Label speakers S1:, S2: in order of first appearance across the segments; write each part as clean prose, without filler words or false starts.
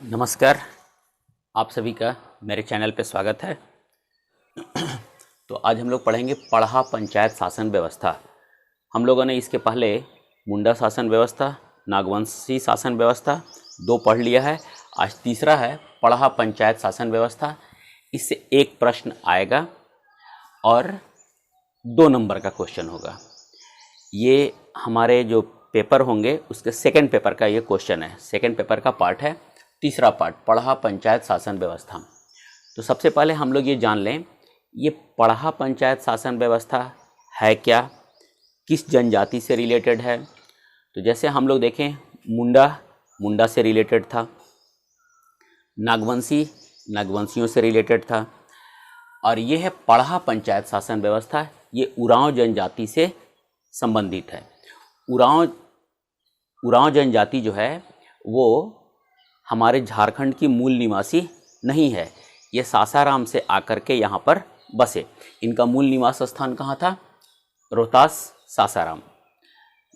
S1: नमस्कार। आप सभी का मेरे चैनल पे स्वागत है। तो आज हम लोग पढ़ेंगे पढ़ा पंचायत शासन व्यवस्था। हम लोगों ने इसके पहले मुंडा शासन व्यवस्था, नागवंशी शासन व्यवस्था दो पढ़ लिया है। आज तीसरा है पढ़ा पंचायत शासन व्यवस्था। इससे एक प्रश्न आएगा और 2 नंबर का क्वेश्चन होगा। ये हमारे जो पेपर होंगे उसके सेकंड पेपर का ये क्वेश्चन है, सेकंड पेपर का पार्ट है। तीसरा पार्ट पढ़ा पंचायत शासन व्यवस्था। तो सबसे पहले हम लोग ये जान लें, ये पढ़ा पंचायत शासन व्यवस्था है क्या, किस जनजाति से रिलेटेड है। तो जैसे हम लोग देखें, मुंडा से रिलेटेड था, नागवंशियों से रिलेटेड था, और ये है पढ़ा पंचायत शासन व्यवस्था, ये उरांव जनजाति से संबंधित है। उरांव जनजाति जो है वो हमारे झारखंड की मूल निवासी नहीं है, ये सासाराम से आकर के यहाँ पर बसे। इनका मूल निवास स्थान कहाँ था? रोहतास, सासाराम।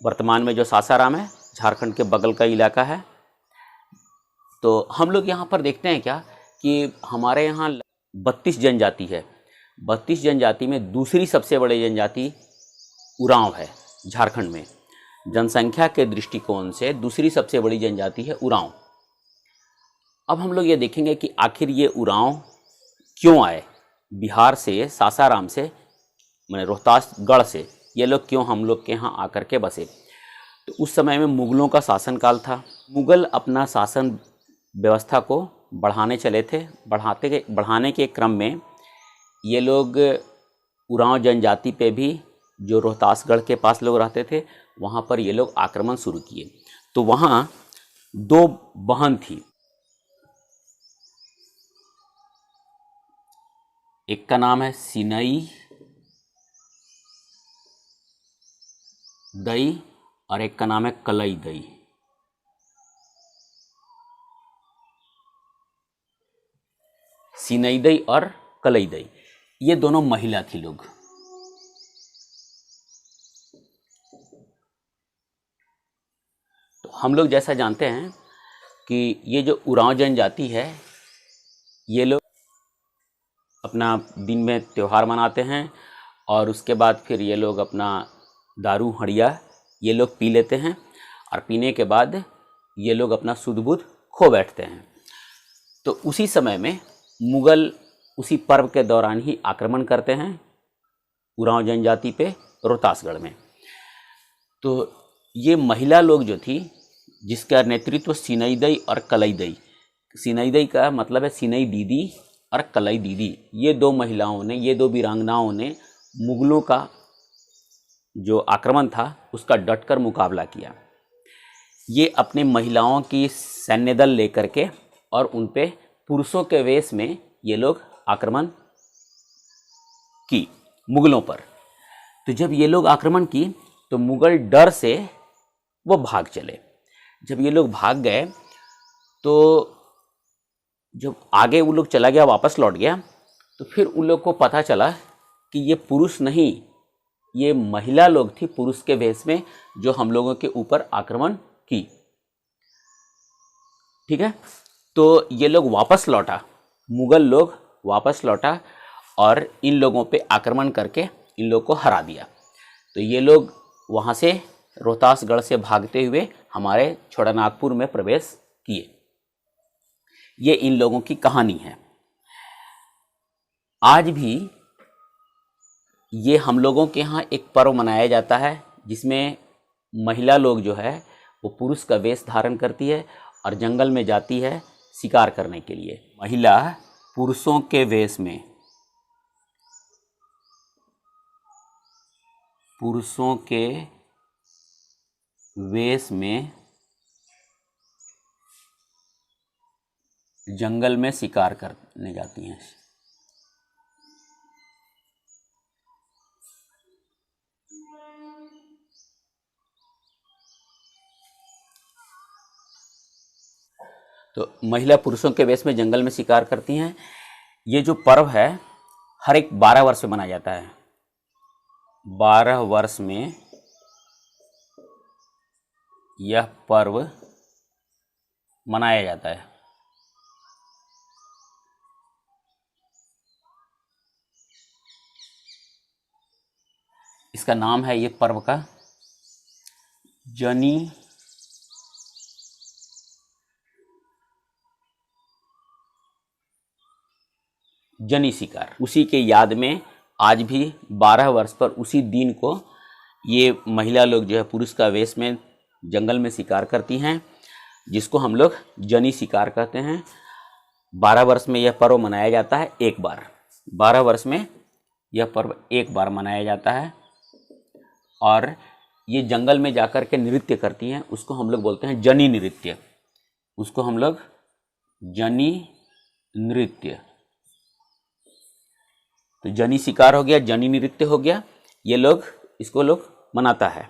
S1: वर्तमान में जो सासाराम है झारखंड के बगल का इलाका है। तो हम लोग यहाँ पर देखते हैं क्या कि हमारे यहाँ 32 जनजाति है। 32 जनजाति में दूसरी सबसे बड़ी जनजाति उरांव है। झारखंड में जनसंख्या के दृष्टिकोण से दूसरी सबसे बड़ी जनजाति है उरांव। अब हम लोग ये देखेंगे कि आखिर ये उरांव क्यों आए बिहार से, सासाराम से, माने रोहतासगढ़ से, ये लोग क्यों हम लोग के यहाँ आकर के बसे। तो उस समय में मुगलों का शासनकाल था। मुगल अपना शासन व्यवस्था को बढ़ाने चले थे। बढ़ाने के क्रम में ये लोग उरांव जनजाति पे भी, जो रोहतासगढ़ के पास लोग रहते थे, वहाँ पर ये लोग आक्रमण शुरू किए। तो वहाँ 2 बहन थी, एक का नाम है सिनई दई और एक का नाम है कलई दई। सिनई दई और कलई दई, ये दोनों महिला थी लोग। तो हम लोग जैसा जानते हैं कि ये जो उरांव जनजाति है, ये लोग अपना दिन में त्यौहार मनाते हैं और उसके बाद फिर ये लोग अपना दारू हड़िया ये लोग पी लेते हैं, और पीने के बाद ये लोग अपना सुध बुध खो बैठते हैं। तो उसी समय में मुगल उसी पर्व के दौरान ही आक्रमण करते हैं उरांव जनजाति पे रोहतासगढ़ में। तो ये महिला लोग जो थी, जिसका नेतृत्व सिनई दई और कलई दई, सिनई दई का मतलब है सिनई दीदी और कलई दीदी, ये 2 महिलाओं ने, ये 2 वीरांगनाओं ने मुगलों का जो आक्रमण था उसका डटकर मुकाबला किया। ये अपने महिलाओं की सैन्य दल लेकर के और उन पे पुरुषों के वेश में ये लोग आक्रमण की मुगलों पर। तो जब ये लोग आक्रमण की तो मुगल डर से वो भाग चले। जब ये लोग भाग गए तो जब आगे वो लोग चला गया, वापस लौट गया, तो फिर उन लोग को पता चला कि ये पुरुष नहीं, ये महिला लोग थी पुरुष के वेश में, जो हम लोगों के ऊपर आक्रमण की। ठीक है, तो ये लोग वापस लौटा, मुगल लोग वापस लौटा और इन लोगों पे आक्रमण करके इन लोग को हरा दिया। तो ये लोग वहाँ से रोहतासगढ़ से भागते हुए हमारे छोटानागपुर में प्रवेश किए। ये इन लोगों की कहानी है। आज भी ये हम लोगों के यहाँ एक पर्व मनाया जाता है जिसमें महिला लोग जो है वो पुरुष का वेश धारण करती है और जंगल में जाती है शिकार करने के लिए। महिला पुरुषों के वेश में, पुरुषों के वेश में जंगल में शिकार करने जाती हैं। तो महिला पुरुषों के वेश में जंगल में शिकार करती हैं। ये जो पर्व है हर एक 12 वर्ष में मनाया जाता है। 12 वर्ष में यह पर्व मनाया जाता है। इसका नाम है ये पर्व का जनी शिकार। उसी के याद में आज भी 12 वर्ष पर उसी दिन को ये महिला लोग जो है पुरुष का वेश में जंगल में शिकार करती हैं, जिसको हम लोग जनी शिकार कहते हैं। 12 वर्ष में यह पर्व मनाया जाता है एक बार। 12 वर्ष में यह पर्व एक बार मनाया जाता है और ये जंगल में जाकर के नृत्य करती हैं, उसको हम लोग बोलते हैं जनी नृत्य। उसको हम लोग जनी नृत्य, तो जनी शिकार हो गया, जनी नृत्य हो गया। ये लोग इसको लोग मनाता है।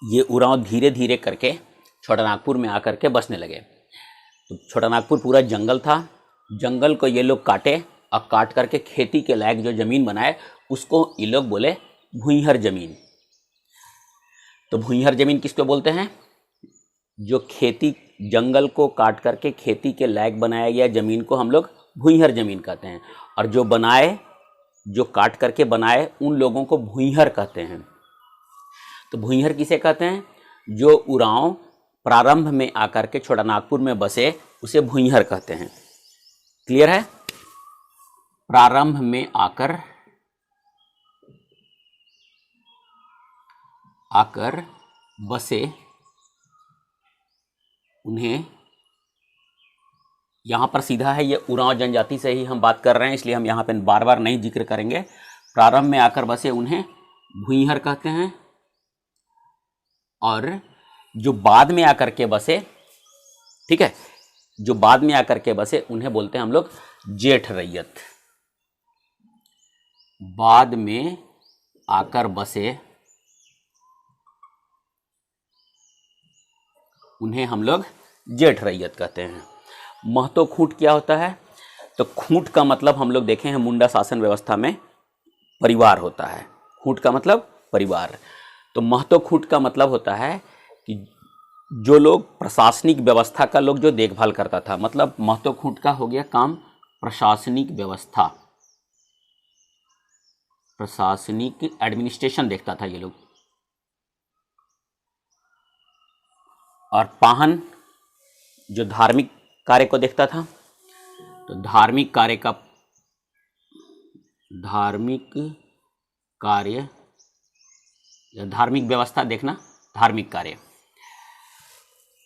S1: ये उरांव धीरे धीरे करके छोटानागपुर में आकर के बसने लगे। तो छोटानागपुर पूरा जंगल था, जंगल को ये लोग काटे और काट करके खेती के लायक जो ज़मीन बनाए उसको ये लोग बोले भूइहर ज़मीन। तो भूइहर ज़मीन किसको बोलते हैं? जो खेती, जंगल को काट करके खेती के लायक बनाया गया ज़मीन को हम लोग भूइहर ज़मीन कहते हैं। और जो बनाए, जो काट करके बनाए, उन लोगों को भूइहर कहते हैं। तो भूइहर किसे कहते हैं? जो उरांव प्रारंभ में आकर के छोटानागपुर में बसे उसे भूइहर कहते हैं। क्लियर है? प्रारंभ में आकर बसे उन्हें, यहाँ पर सीधा है, ये उरांव जनजाति से ही हम बात कर रहे हैं, इसलिए हम यहाँ पे बार बार नहीं जिक्र करेंगे। प्रारंभ में आकर बसे उन्हें भूइहर कहते हैं। और जो बाद में आकर के बसे, ठीक है, जो बाद में आकर के बसे उन्हें बोलते हैं हम लोग जेठ रैयत। बाद में आकर बसे उन्हें हम लोग जेठ रैयत कहते हैं। महतो खूंट क्या होता है? तो खूंट का मतलब हम लोग देखे हैं मुंडा शासन व्यवस्था में परिवार होता है। खूंट का मतलब परिवार। तो महतो खूंट का मतलब होता है कि जो लोग प्रशासनिक व्यवस्था का लोग जो देखभाल करता था, मतलब महतो खूंट का हो गया काम प्रशासनिक व्यवस्था, प्रशासनिक एडमिनिस्ट्रेशन देखता था ये लोग। और पाहन जो धार्मिक कार्य को देखता था। तो धार्मिक कार्य या धार्मिक व्यवस्था देखना, धार्मिक कार्य।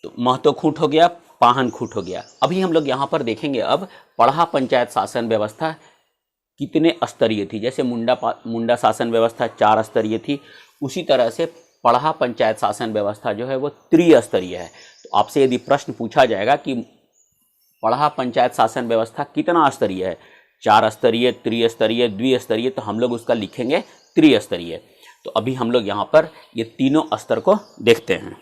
S1: तो महतो खूंट हो गया, पाहन खूंट हो गया। अभी हम लोग यहाँ पर देखेंगे अब पढ़ा पंचायत शासन व्यवस्था कितने स्तरीय थी। जैसे मुंडा शासन व्यवस्था 4 स्तरीय थी, उसी तरह से पढ़ा पंचायत शासन व्यवस्था जो है वो त्रिस्तरीय है। तो आपसे यदि प्रश्न पूछा जाएगा कि पढ़ा पंचायत शासन व्यवस्था कितना स्तरीय है, 4 स्तरीय, त्रिस्तरीय, द्विस्तरीय, तो हम लोग उसका लिखेंगे त्रिस्तरीय। तो अभी हम लोग यहाँ पर ये तीनों स्तर को देखते हैं।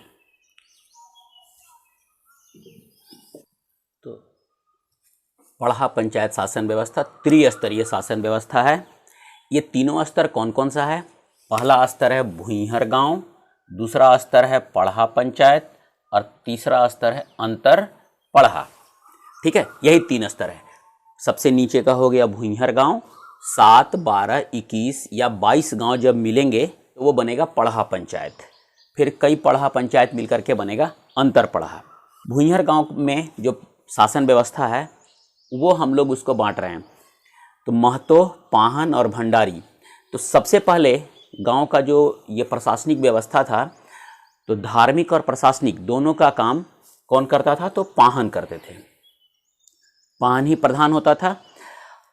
S1: तो पढ़ा पंचायत शासन व्यवस्था त्रिस्तरीय शासन व्यवस्था है। ये तीनों स्तर कौन कौन सा है? पहला स्तर है भूइहर गांव, दूसरा स्तर है पढ़ा पंचायत और तीसरा स्तर है अंतर पढ़ा। ठीक है, यही 3 स्तर है। सबसे नीचे का हो गया भूइहर गांव। 7, 12, 21 या 22 गांव जब मिलेंगे तो वो बनेगा पढ़ा पंचायत। फिर कई पढ़ा पंचायत मिलकर के बनेगा अंतर पढ़ा। भूइहर गांव में जो शासन व्यवस्था है वो हम लोग उसको बांट रहे हैं। तो महतो, पाहन और भंडारी। तो सबसे पहले गांव का जो ये प्रशासनिक व्यवस्था था, तो धार्मिक और प्रशासनिक दोनों का काम कौन करता था? तो पाहन करते थे। पाहन ही प्रधान होता था।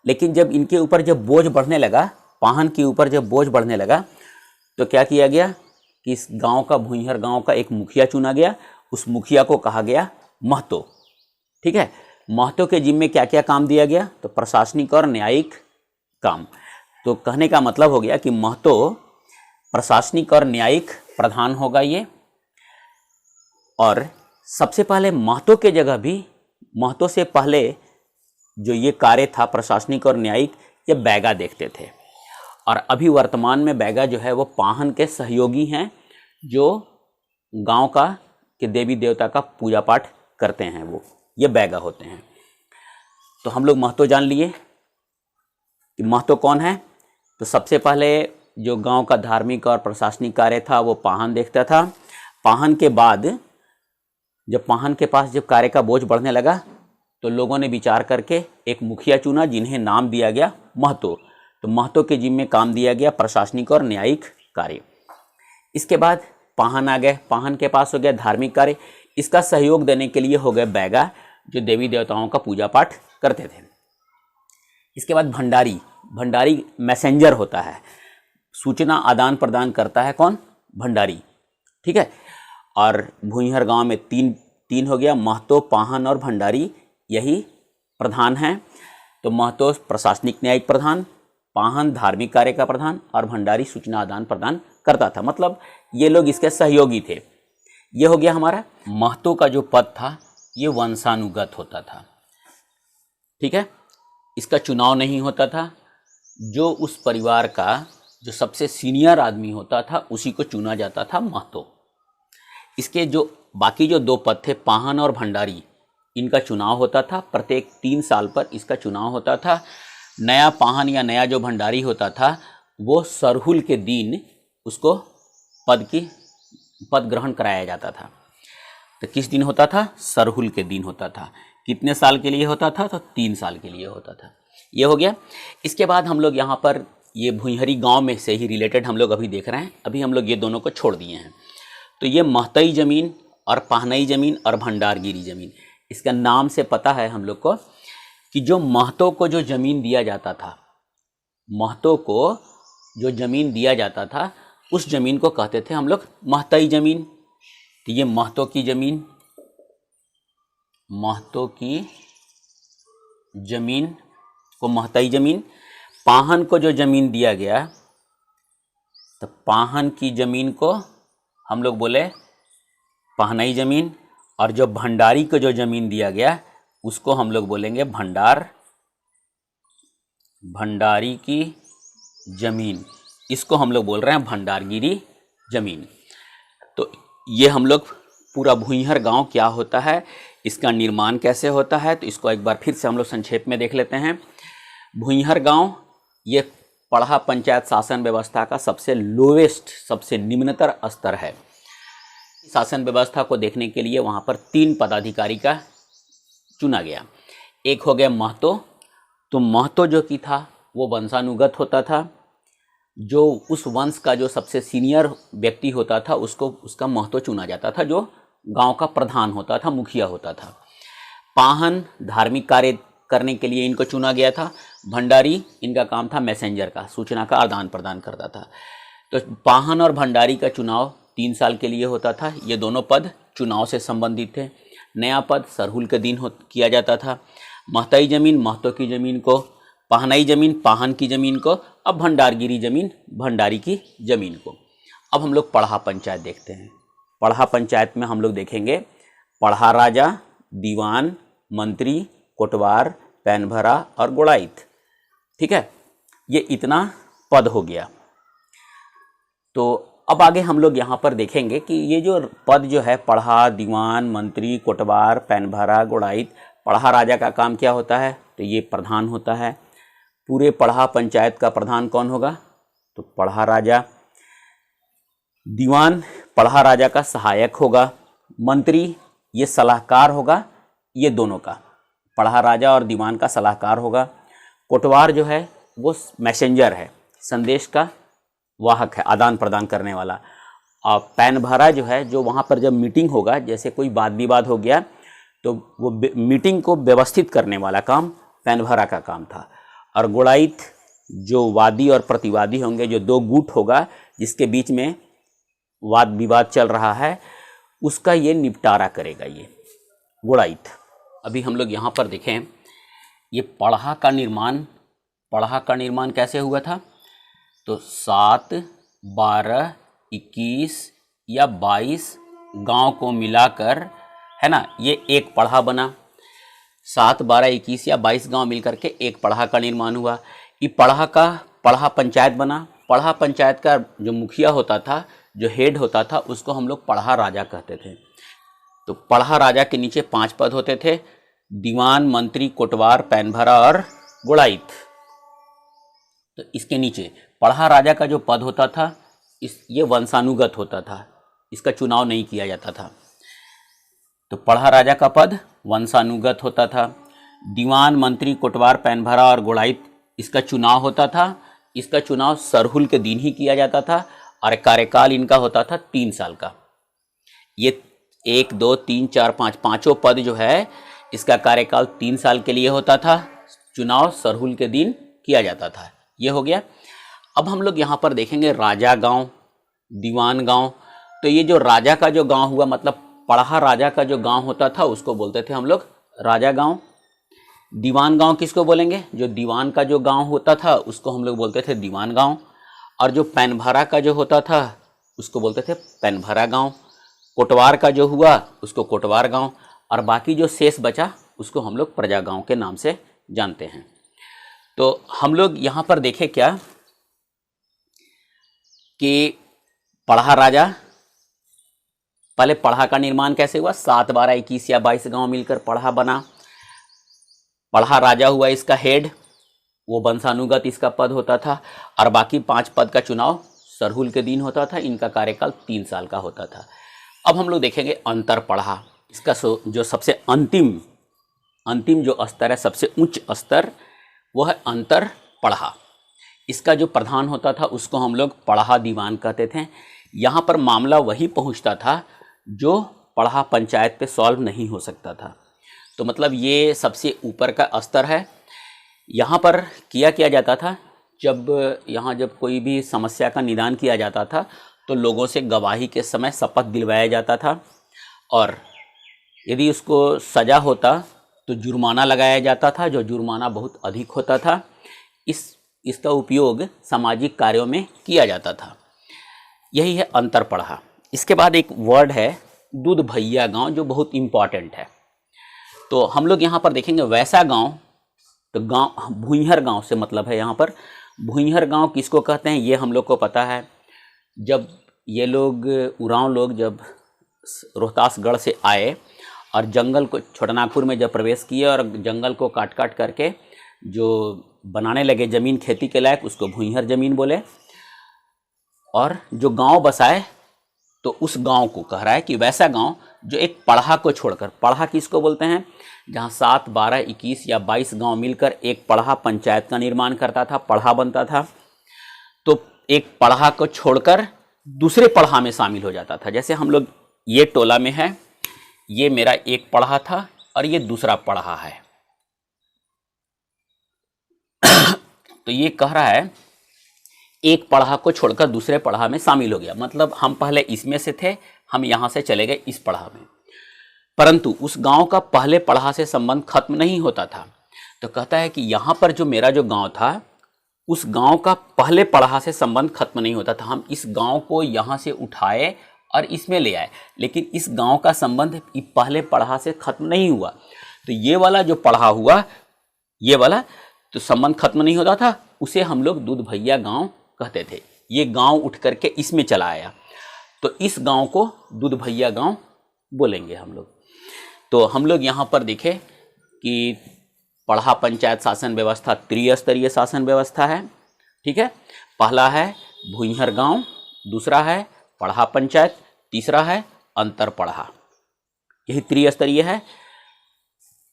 S1: लेकिन जब इनके ऊपर जब बोझ बढ़ने लगा, पाहन के ऊपर जब बोझ बढ़ने लगा, तो क्या किया गया कि इस गांव का, भूइहर गांव का एक मुखिया चुना गया। उस मुखिया को कहा गया महतो। ठीक है, महतो के जिम्मे क्या क्या काम दिया गया? तो प्रशासनिक और न्यायिक काम। तो कहने का मतलब हो गया कि महतो प्रशासनिक और न्यायिक प्रधान होगा ये। और सबसे पहले महतो के जगह भी, महतो से पहले जो ये कार्य था प्रशासनिक और न्यायिक, ये बैगा देखते थे। और अभी वर्तमान में बैगा जो है वो पाहन के सहयोगी हैं, जो गांव का के देवी देवता का पूजा पाठ करते हैं, वो ये बैगा होते हैं। तो हम लोग महतो जान लिए कि महतो कौन है। तो सबसे पहले जो गांव का धार्मिक और प्रशासनिक कार्य था वो पाहन देखता था। पाहन के बाद जब पाहन के पास जब कार्य का बोझ बढ़ने लगा तो लोगों ने विचार करके एक मुखिया चुना जिन्हें नाम दिया गया महतो। तो महतो के जिम्मे काम दिया गया प्रशासनिक और न्यायिक कार्य। इसके बाद पाहन आ गए, पाहन के पास हो गया धार्मिक कार्य। इसका सहयोग देने के लिए हो गए बैगा जो देवी देवताओं का पूजा पाठ करते थे। इसके बाद भंडारी, भंडारी मैसेंजर होता है, सूचना आदान प्रदान करता है कौन? भंडारी, ठीक है। और भूइहर गांव में तीन हो गया, महतो, पाहन और भंडारी, यही प्रधान हैं। तो महतो प्रशासनिक न्यायिक प्रधान, पाहन धार्मिक कार्य का प्रधान और भंडारी सूचना आदान प्रदान करता था, मतलब ये लोग इसके सहयोगी थे। ये हो गया हमारा। महतो का जो पद था ये वंशानुगत होता था, ठीक है। इसका चुनाव नहीं होता था, जो उस परिवार का जो सबसे सीनियर आदमी होता था उसी को चुना जाता था महतो। इसके जो बाकी जो 2 पद थे पाहन और भंडारी, इनका चुनाव होता था, प्रत्येक 3 साल पर इसका चुनाव होता था। नया पाहन या नया जो भंडारी होता था वो सरहुल के दिन उसको पद ग्रहण कराया जाता था। तो किस दिन होता था? सरहुल के दिन होता था। कितने साल के लिए होता था? तो 3 साल के लिए होता था। ये हो गया। इसके बाद हम लोग यहाँ पर ये भुइहरी गांव में से ही रिलेटेड हम लोग अभी देख रहे हैं। अभी हम लोग ये दोनों को छोड़ दिए हैं। तो ये महतई ज़मीन और पाहनई ज़मीन और भंडारगिरी ज़मीन, इसका नाम से पता है हम लोग को कि जो महतो को जो ज़मीन दिया जाता था, महतो को जो ज़मीन दिया जाता था उस ज़मीन को कहते थे हम लोग महतई ज़मीन। तो ये महतो की ज़मीन, महतो की ज़मीन को महतई ज़मीन। पाहन को जो ज़मीन दिया गया तो पाहन की ज़मीन को हम लोग बोले पाहनई ज़मीन, और जो भंडारी को जो ज़मीन दिया गया उसको हम लोग बोलेंगे भंडारी की ज़मीन। इसको हम लोग बोल रहे हैं भंडारगिरी ज़मीन। तो ये हम लोग पूरा भुइहर गांव क्या होता है, इसका निर्माण कैसे होता है, तो इसको एक बार फिर से हम लोग संक्षेप में देख लेते हैं। भुइहर गांव ये पढ़ा पंचायत शासन व्यवस्था का सबसे लोवेस्ट, सबसे निम्नतर स्तर है। शासन व्यवस्था को देखने के लिए वहाँ पर 3 पदाधिकारी का चुना गया। एक हो गया महतो। तो महतो जो कि था वो वंशानुगत होता था, जो उस वंश का जो सबसे सीनियर व्यक्ति होता था उसका महतो चुना जाता था, जो गांव का प्रधान होता था, मुखिया होता था। पाहन धार्मिक कार्य करने के लिए इनको चुना गया था। भंडारी इनका काम था मैसेंजर का, सूचना का आदान प्रदान करता था। तो पाहन और भंडारी का चुनाव 3 साल के लिए होता था। ये दोनों पद चुनाव से संबंधित थे। नया पद सरहुल के दिन किया जाता था। महतई ज़मीन महतो की ज़मीन को, पाहनई ज़मीन पाहन की ज़मीन को, अब भंडारगिरी ज़मीन भंडारी की ज़मीन को। अब हम लोग पढ़ा पंचायत देखते हैं। पढ़ा पंचायत में हम लोग देखेंगे पढ़ा राजा, दीवान, मंत्री, कोटवार, पैनभरा और गोड़ाइत, ठीक है। ये इतना पद हो गया। तो अब आगे हम लोग यहाँ पर देखेंगे कि ये जो पद जो है पढ़ा, दीवान, मंत्री, कोटवार, पैनभरा, गोड़ाइत, पढ़ा राजा का काम क्या होता है, तो ये प्रधान होता है। पूरे पढ़ा पंचायत का प्रधान कौन होगा, तो पढ़ा राजा। दीवान पढ़ा राजा का सहायक होगा। मंत्री ये सलाहकार होगा, ये दोनों का, पढ़ा राजा और दीवान का सलाहकार होगा। कोटवार जो है वो मैसेंजर है, संदेश का वाहक है, आदान प्रदान करने वाला। और पैनभरा जो है, जो वहाँ पर जब मीटिंग होगा, जैसे कोई वाद विवाद हो गया तो वो मीटिंग को व्यवस्थित करने वाला काम पैनभरा का काम था। और गोड़ाइत जो वादी और प्रतिवादी होंगे, जो 2 गुट होगा जिसके बीच में वाद विवाद चल रहा है, उसका ये निपटारा करेगा ये गोड़ाइत। अभी हम लोग यहाँ पर देखें ये पढ़ा का निर्माण कैसे हुआ था, तो 7, 12, 21 या 22 गांव को मिलाकर, है ना, ये एक पढ़ा बना। 7, 12, 21 या 22 गांव मिलकर के एक पढ़ा का निर्माण हुआ। ये पढ़ा पंचायत बना। पढ़ा पंचायत का जो मुखिया होता था, जो हेड होता था, उसको हम लोग पढ़ा राजा कहते थे। तो पढ़ा राजा के नीचे 5 पद होते थे, दीवान, मंत्री, कोटवार, पैनभरा और गोड़ाइत। तो इसके नीचे पढ़ा राजा का जो पद होता था ये वंशानुगत होता था, इसका चुनाव नहीं किया जाता था। तो पढ़ा राजा का पद वंशानुगत होता था। दीवान, मंत्री, कोटवार, पैनभरा और गोड़ाइत इसका चुनाव होता था। इसका चुनाव सरहुल के दिन ही किया जाता था और कार्यकाल इनका होता था 3 साल का। ये 1, 2, 3, 4, 5 पाँचों पद जो है इसका कार्यकाल 3 साल के लिए होता था। चुनाव सरहुल के दिन किया जाता था। ये हो गया। अब हम लोग यहाँ पर देखेंगे राजा गांव, दीवान गांव। तो ये जो राजा का जो गांव हुआ, मतलब पढ़ा राजा का जो गांव होता था उसको बोलते थे हम लोग राजा गांव। दीवान गांव किसको बोलेंगे? जो दीवान का जो गांव होता था उसको हम लोग बोलते थे दीवान गांव। और जो पैनभरा का जो होता था उसको बोलते थे पैनभरा गांव। कोटवार का जो हुआ उसको कोटवार गांव, और बाकी जो शेष बचा उसको हम लोग प्रजा गांव के नाम से जानते हैं। तो हम लोग यहाँ पर देखें क्या कि पढ़ा राजा, पहले पढ़ा का निर्माण कैसे हुआ? 7, 12, 21 या 22 गांव मिलकर पढ़ा बना। पढ़ा राजा हुआ इसका हेड, वो वंशानुगत इसका पद होता था, और बाकी 5 पद का चुनाव सरहुल के दिन होता था। इनका कार्यकाल 3 साल का होता था। अब हम लोग देखेंगे अंतर पढ़ा। इसका जो सबसे अंतिम जो स्तर है, सबसे उच्च स्तर, वो है अंतर पढ़ा। इसका जो प्रधान होता था उसको हम लोग पढ़ा दीवान कहते थे। यहाँ पर मामला वही पहुँचता था जो पढ़ा पंचायत पे सॉल्व नहीं हो सकता था। तो मतलब ये सबसे ऊपर का स्तर है। यहाँ पर किया जाता था, जब कोई भी समस्या का निदान किया जाता था तो लोगों से गवाही के समय शपथ दिलवाया जाता था, और यदि उसको सज़ा होता तो जुर्माना लगाया जाता था, जो जुर्माना बहुत अधिक होता था। इसका उपयोग सामाजिक कार्यों में किया जाता था। यही है अंतर पढ़ा। इसके बाद एक वर्ड है दूध भैया गांव, जो बहुत इम्पॉर्टेंट है। तो हम लोग यहाँ पर देखेंगे वैसा गांव। तो गांव भुइहर गांव से मतलब है यहाँ पर। भुइहर गांव किसको कहते हैं ये हम लोग को पता है। जब ये लोग उरांव लोग जब रोहतासगढ़ से आए और जंगल को छोटानागपुर में जब प्रवेश किए और जंगल को काट करके जो बनाने लगे ज़मीन खेती के लायक, उसको भुइहर ज़मीन बोले। और जो गांव बसाए तो उस गांव को कह रहा है कि वैसा गांव जो एक पढ़ा को छोड़कर, पढ़ा किसको बोलते हैं? जहां 7, 12, 21 या 22 गांव मिलकर एक पढ़ा पंचायत का निर्माण करता था, पढ़ा बनता था। तो एक पढ़ा को छोड़कर दूसरे पढ़ा में शामिल हो जाता था। जैसे हम लोग ये टोला में है, ये मेरा एक पढ़ा था और ये दूसरा पढ़ा है। तो ये कह रहा है एक पढ़ा को छोड़कर दूसरे पढ़ा में शामिल हो गया, मतलब हम पहले इसमें से थे, हम यहाँ से चले गए इस पढ़ा में। परंतु उस गांव का पहले पढ़ा से संबंध खत्म नहीं होता था। तो कहता है कि यहाँ पर जो मेरा जो गांव था, उस गांव का पहले पढ़ा से संबंध खत्म नहीं होता था। हम इस गांव को यहाँ से उठाए और इसमें ले आए, लेकिन इस गांव का संबंध पहले पढ़ा से खत्म नहीं हुआ। तो ये वाला जो पढ़ा हुआ, ये वाला तो संबंध खत्म नहीं होता था, उसे हम लोग दूध भैया गांव कहते थे। ये गांव उठ करके इसमें चला आया, तो इस गांव को दूध भैया गांव बोलेंगे हम लोग। तो हम लोग यहाँ पर देखें कि पढ़ा पंचायत शासन व्यवस्था त्रिस्तरीय शासन व्यवस्था है। ठीक है, पहला है भुइहर गांव, दूसरा है पढ़ा पंचायत, तीसरा है अंतर पढ़ा। यही त्रिस्तरीय है।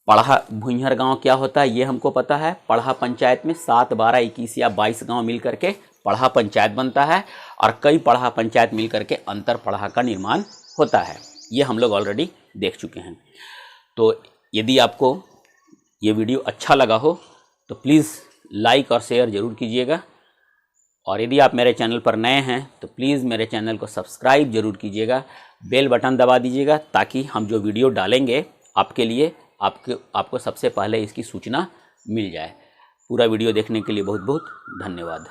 S1: पढ़ा भुइहर गांव क्या होता है ये हमको पता है। पढ़ा पंचायत में 7, 12, 21 या 22 गांव मिल करके पढ़ा पंचायत बनता है, और कई पढ़ा पंचायत मिल करके अंतर पढ़ा का निर्माण होता है। ये हम लोग ऑलरेडी देख चुके हैं। तो यदि आपको ये वीडियो अच्छा लगा हो तो प्लीज़ लाइक और शेयर ज़रूर कीजिएगा, और यदि आप मेरे चैनल पर नए हैं तो प्लीज़ मेरे चैनल को सब्सक्राइब ज़रूर कीजिएगा, बेल बटन दबा दीजिएगा, ताकि हम जो वीडियो डालेंगे आपके लिए आपको सबसे पहले इसकी सूचना मिल जाए। पूरा वीडियो देखने के लिए बहुत बहुत धन्यवाद।